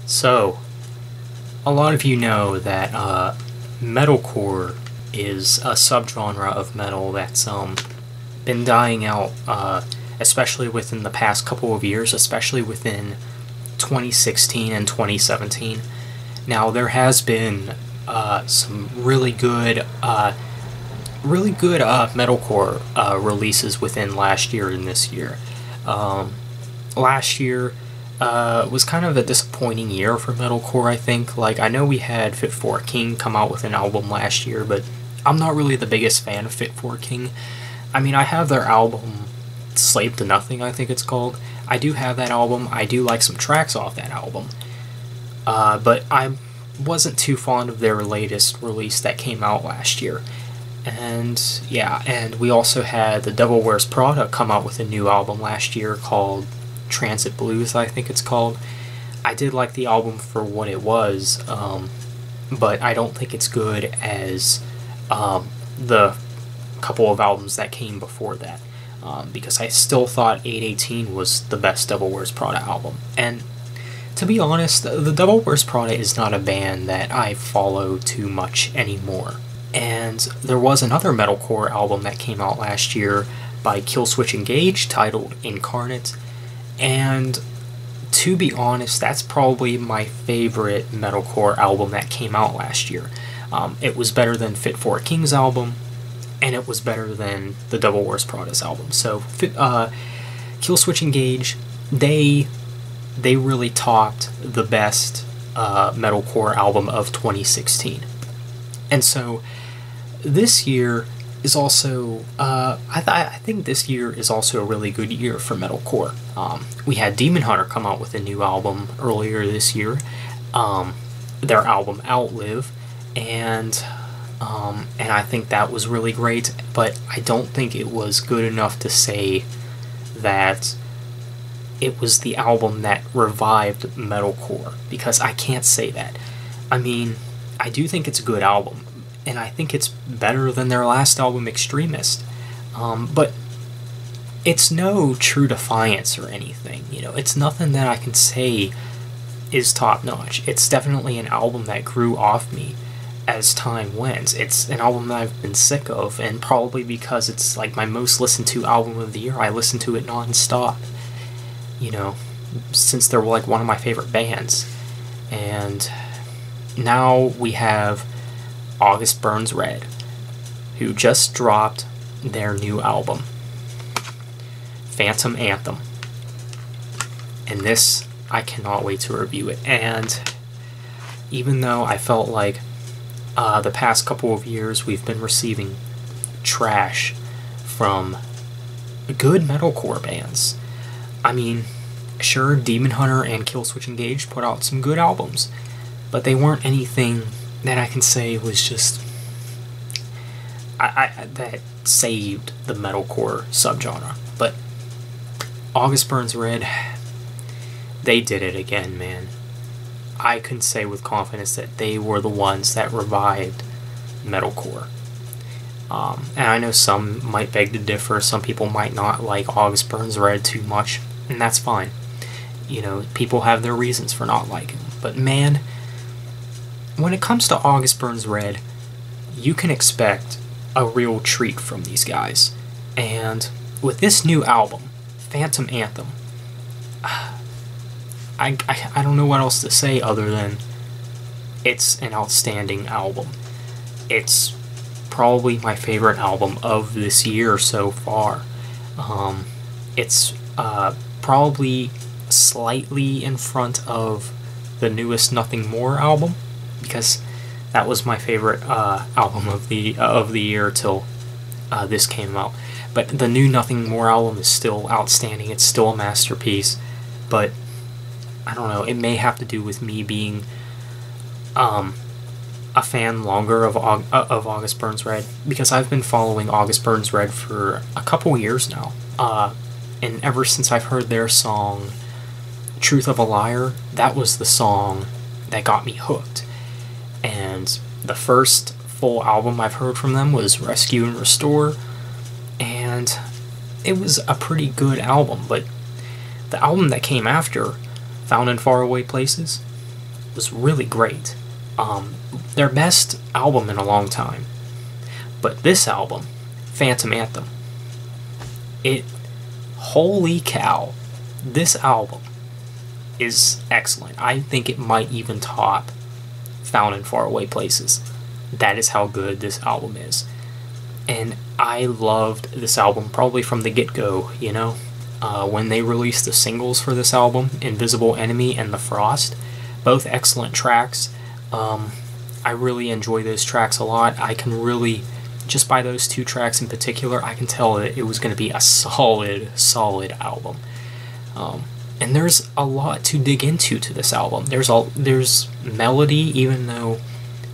So, a lot of you know that metalcore is a subgenre of metal that's been dying out, especially within the past couple of years, especially within 2016 and 2017. Now, there has been some really good metalcore releases within last year and this year. Last year was kind of a disappointing year for metalcore, I think. Like, I know we had Fit for a King come out with an album last year, but I'm not really the biggest fan of Fit for a King. I mean, I have their album, Slave to Nothing, I think it's called. I do have that album. I do like some tracks off that album. But I wasn't too fond of their latest release that came out last year. And yeah, and we also had the Devil Wears Prada come out with a new album last year called Transit Blues, I think it's called. I did like the album for what it was, but I don't think it's good as the couple of albums that came before that, because I still thought 818 was the best Devil Wears Prada album. And to be honest, the Devil Wears Prada is not a band that I follow too much anymore. And there was another metalcore album that came out last year by Killswitch Engage titled Incarnate, and to be honest, that's probably my favorite metalcore album that came out last year. It was better than Fit for a King's album, and it was better than the Devil Wears Prada's album. So Killswitch Engage, they really topped the best metalcore album of 2016. And so this year is also, I think this year is also a really good year for metalcore. We had Demon Hunter come out with a new album earlier this year, their album Outlive, and I think that was really great, but I don't think it was good enough to say that it was the album that revived metalcore, because I can't say that. I mean, I do think it's a good album, and I think it's better than their last album, Extremist. But it's no True Defiance or anything, you know. It's nothing that I can say is top-notch. It's definitely an album that grew off me as time went. It's an album that I've been sick of, and probably because it's like my most listened to album of the year, I listen to it non-stop, you know, since they're like one of my favorite bands. And now we have August Burns Red, who just dropped their new album, Phantom Anthem. And this, I cannot wait to review it. And even though I felt like the past couple of years we've been receiving trash from good metalcore bands, I mean, sure, Demon Hunter and Killswitch Engage put out some good albums, but they weren't anything that I can say was just that saved the metalcore subgenre. But August Burns Red, they did it again, man. I can say with confidence that they were the ones that revived metalcore. And I know some might beg to differ. Some people might not like August Burns Red too much, and that's fine. You know, people have their reasons for not liking them. But man, when it comes to August Burns Red, you can expect a real treat from these guys. And with this new album, Phantom Anthem, I don't know what else to say other than it's an outstanding album. It's probably my favorite album of this year so far. It's probably slightly in front of the newest Nothing More album, because that was my favorite album of the year till this came out. But the new Nothing More album is still outstanding. It's still a masterpiece. But I don't know, it may have to do with me being a fan longer of August Burns Red, because I've been following August Burns Red for a couple years now. And ever since I've heard their song Truth of a Liar, that was the song that got me hooked. And the first full album I've heard from them was Rescue and Restore, and it was a pretty good album. But the album that came after, Found in Faraway Places, was really great. Their best album in a long time. But this album, Phantom Anthem, holy cow, this album is excellent. I think it might even top Found in Faraway Places. That is how good this album is. And I loved this album probably from the get-go, you know? When they released the singles for this album, Invisible Enemy and The Frost, both excellent tracks. I really enjoy those tracks a lot. I can really, just by those two tracks in particular, I can tell that it was going to be a solid album. And there's a lot to dig into to this album. There's melody, even though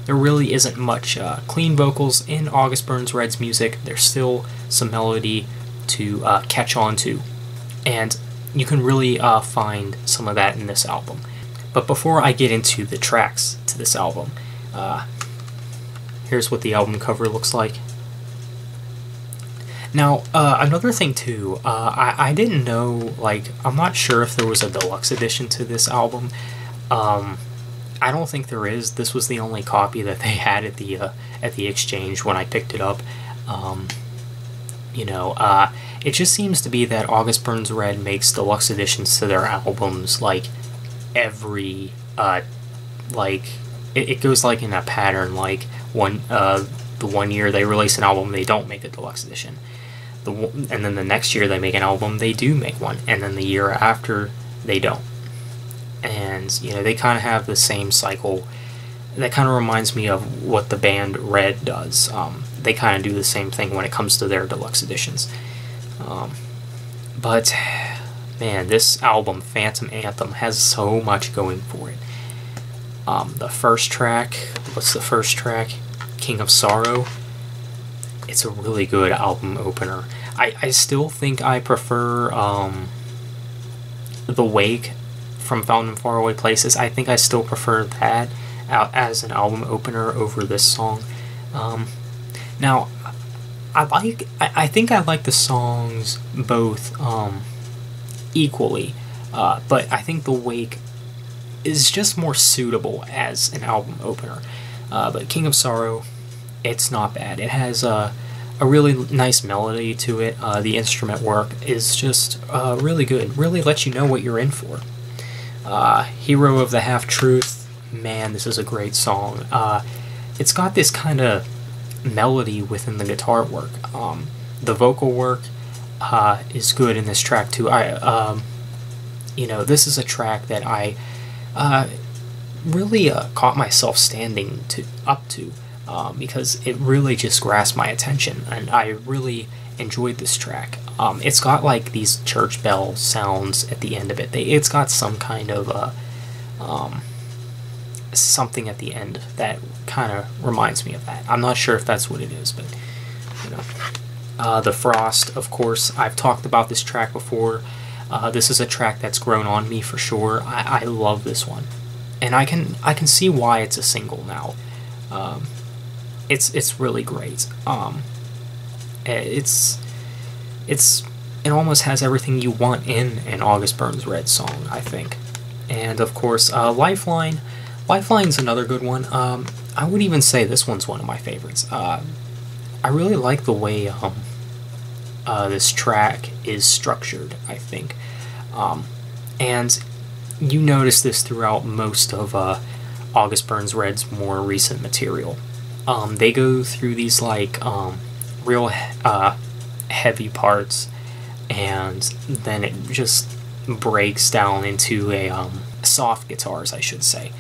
there really isn't much clean vocals in August Burns Red's music. There's still some melody to catch on to, and you can really find some of that in this album. But before I get into the tracks to this album, here's what the album cover looks like. Now, another thing too, I didn't know, like, I'm not sure if there was a deluxe edition to this album. I don't think there is. This was the only copy that they had at the exchange when I picked it up. You know, it just seems to be that August Burns Red makes deluxe editions to their albums, like, every, like, it goes, like, in a pattern, like, the 1 year they release an album, they don't make a deluxe edition. And then the next year they make an album, they do make one, and then the year after, they don't. And, you know, they kind of have the same cycle. That kind of reminds me of what the band Red does. They kind of do the same thing when it comes to their deluxe editions. But, man, this album, Phantom Anthem, has so much going for it. The first track, what's the first track? King of Sorrow. It's a really good album opener. I still think I prefer The Wake from Found in Faraway Places. I think I still prefer that as an album opener over this song. Now, I think I like the songs both equally, but I think The Wake is just more suitable as an album opener. But King of Sorrow, it's not bad. It has a really nice melody to it. The instrument work is just really good. Really lets you know what you're in for. Hero of the Half-Truth, man, this is a great song. It's got this kind of melody within the guitar work. The vocal work is good in this track too. You know, this is a track that I really caught myself standing up to. Because it really just grasped my attention, and I really enjoyed this track. It's got like these church bell sounds at the end of it. It's got some kind of something at the end that kind of reminds me of that. I'm not sure if that's what it is, but you know. The Frost, of course, I've talked about this track before. This is a track that's grown on me for sure. I love this one, and I can see why it's a single now. It's really great. It almost has everything you want in an August Burns Red song, I think. And of course, Lifeline. Lifeline's another good one. I would even say this one's one of my favorites. I really like the way this track is structured, I think. And you notice this throughout most of August Burns Red's more recent material. They go through these like real heavy parts, and then it just breaks down into a soft guitars, I should say.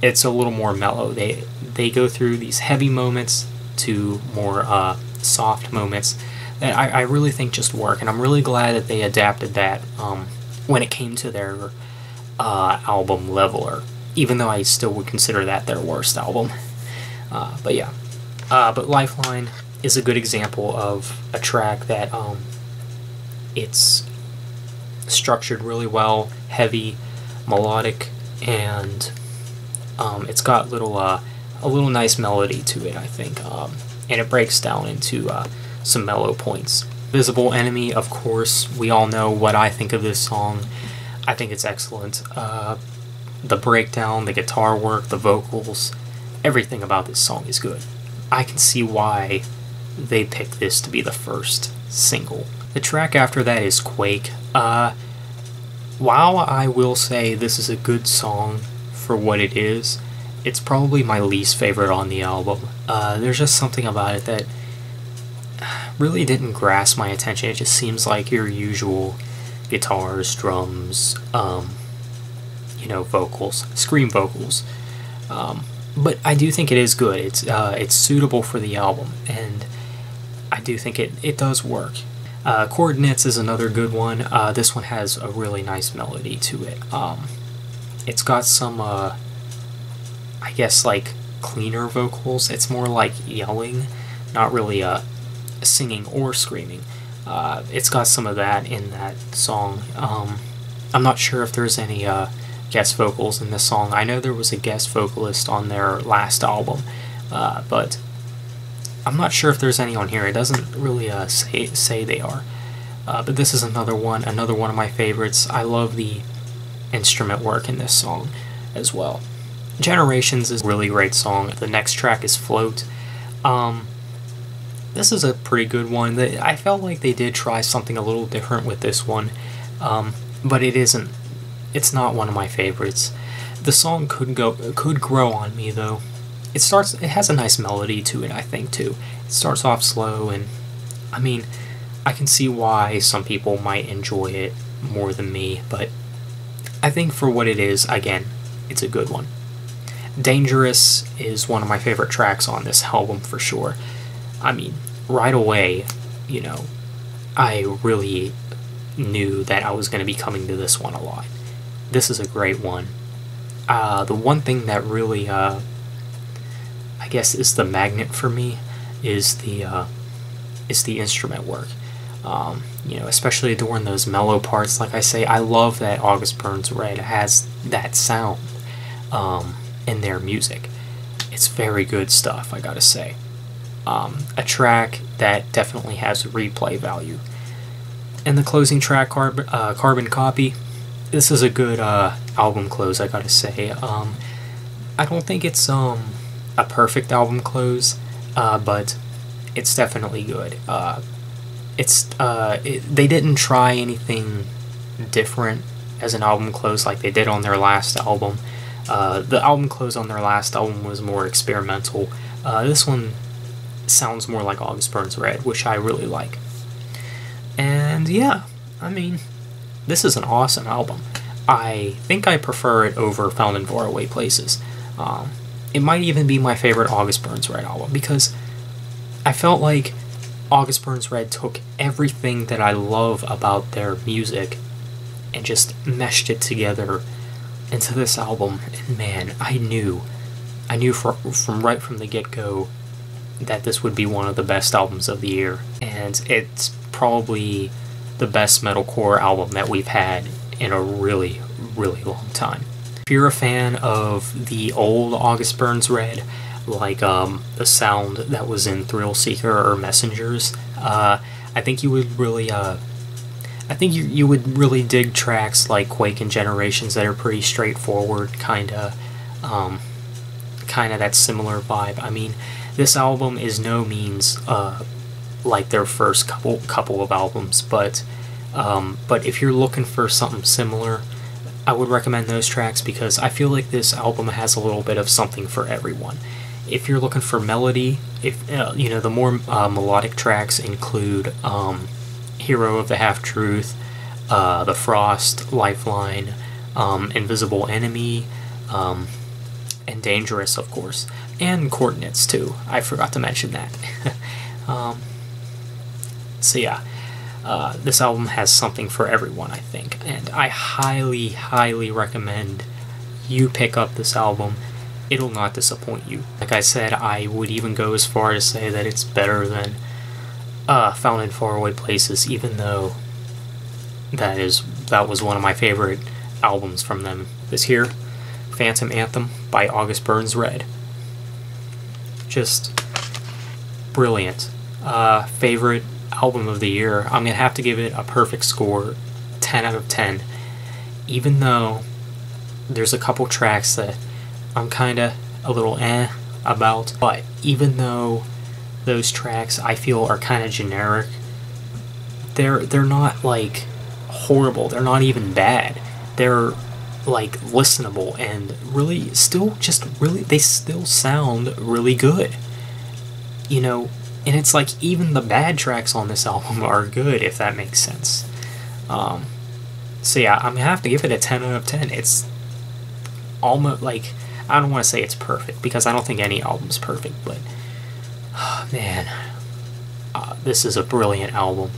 It's a little more mellow. They go through these heavy moments to more soft moments that I really think just work, and I'm really glad that they adapted that when it came to their album Leveler, even though I still would consider that their worst album. But yeah, but Lifeline is a good example of a track that it's structured really well, heavy, melodic, and it's got a little nice melody to it, I think, and it breaks down into some mellow points. Visible Enemy, of course, we all know what I think of this song. I think it's excellent. The breakdown, the guitar work, the vocals, everything about this song is good. I can see why they picked this to be the first single. The track after that is Quake. While I will say this is a good song for what it is, it's probably my least favorite on the album. There's just something about it that really didn't grasp my attention. It just seems like your usual guitars, drums, vocals, scream vocals. But I do think it is good. It's suitable for the album, and I do think it does work. Coordinates is another good one. This one has a really nice melody to it. It's got some, I guess, like, cleaner vocals. It's more like yelling, not really singing or screaming. It's got some of that in that song. I'm not sure if there's any guest vocals in this song. I know there was a guest vocalist on their last album, but I'm not sure if there's any on here. It doesn't really say they are. But this is another one of my favorites. I love the instrument work in this song as well. Generations is a really great song. The next track is Float. This is a pretty good one. I felt like they did try something a little different with this one, but it's not one of my favorites. The song could grow on me though. It has a nice melody to it, I think, too. It starts off slow, and I mean, I can see why some people might enjoy it more than me, but I think for what it is, again, it's a good one. Dangerous is one of my favorite tracks on this album for sure. I mean, right away, I really knew that I was going to be coming to this one a lot. This is a great one. The one thing that really, I guess, is the magnet for me is the instrument work. Especially during those mellow parts. Like I say, I love that August Burns Red has that sound in their music. It's very good stuff, I gotta say. A track that definitely has replay value. And the closing track, Carbon Copy, this is a good album close, I gotta say. I don't think it's a perfect album close, but it's definitely good. They didn't try anything different as an album close like they did on their last album. The album close on their last album was more experimental. This one sounds more like August Burns Red, which I really like. And yeah, I mean, this is an awesome album. I think I prefer it over Found in Faraway Places. It might even be my favorite August Burns Red album, because I felt like August Burns Red took everything that I love about their music and just meshed it together into this album. And man, I knew from right from the get-go that this would be one of the best albums of the year, and it's probably the best metalcore album that we've had in a really, really long time. If you're a fan of the old August Burns Red, like the sound that was in Thrill Seeker or Messengers, I think you would really you would really dig tracks like Quake and Generations that are pretty straightforward, kinda that similar vibe. I mean, this album is no means like their first couple of albums, but if you're looking for something similar, I would recommend those tracks, because I feel like this album has a little bit of something for everyone. If you're looking for melody, the more melodic tracks include Hero of the Half-Truth, The Frost, Lifeline, Invisible Enemy, and Dangerous, of course, and Coordinates too. I forgot to mention that. So yeah, this album has something for everyone, I think, and I highly, highly recommend you pick up this album. It'll not disappoint you. Like I said, I would even go as far as say that it's better than Found in Faraway Places, even though that was one of my favorite albums from them this year. Phantom Anthem by August Burns Red. Just brilliant. Favorite album of the year. I'm gonna have to give it a perfect score, 10 out of 10. Even though there's a couple tracks that I'm kind of a little about, but even though those tracks I feel are kind of generic, they're not like horrible. They're not even bad. They're like listenable and really still just really they still sound really good. You know, and it's like even the bad tracks on this album are good, if that makes sense. So yeah, I'm gonna have to give it a 10 out of 10. It's almost like, I don't want to say it's perfect because I don't think any album's perfect, but man, this is a brilliant album.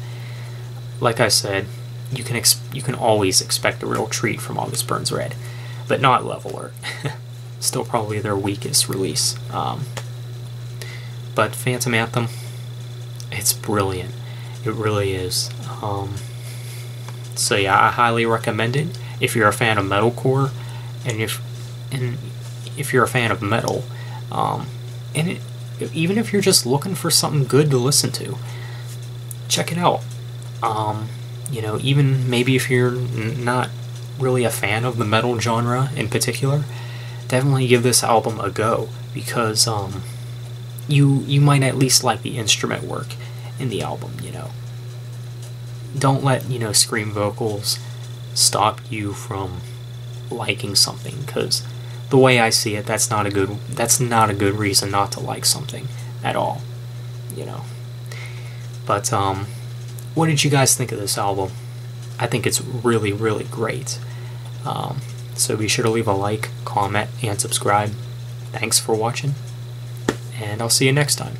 Like I said, you can always expect a real treat from August Burns Red, but not Leveler. Still probably their weakest release. But Phantom Anthem, it's brilliant. It really is. So yeah, I highly recommend it if you're a fan of metalcore, and if you're a fan of metal, even if you're just looking for something good to listen to, check it out. You know, even maybe if you're not really a fan of the metal genre in particular, definitely give this album a go, because you might at least like the instrument work in the album, you know. Don't let, you know, scream vocals stop you from liking something, because the way I see it, that's not a good reason not to like something at all, you know. But what did you guys think of this album? I think it's really, really great. So be sure to leave a like, comment, and subscribe. Thanks for watching, and I'll see you next time.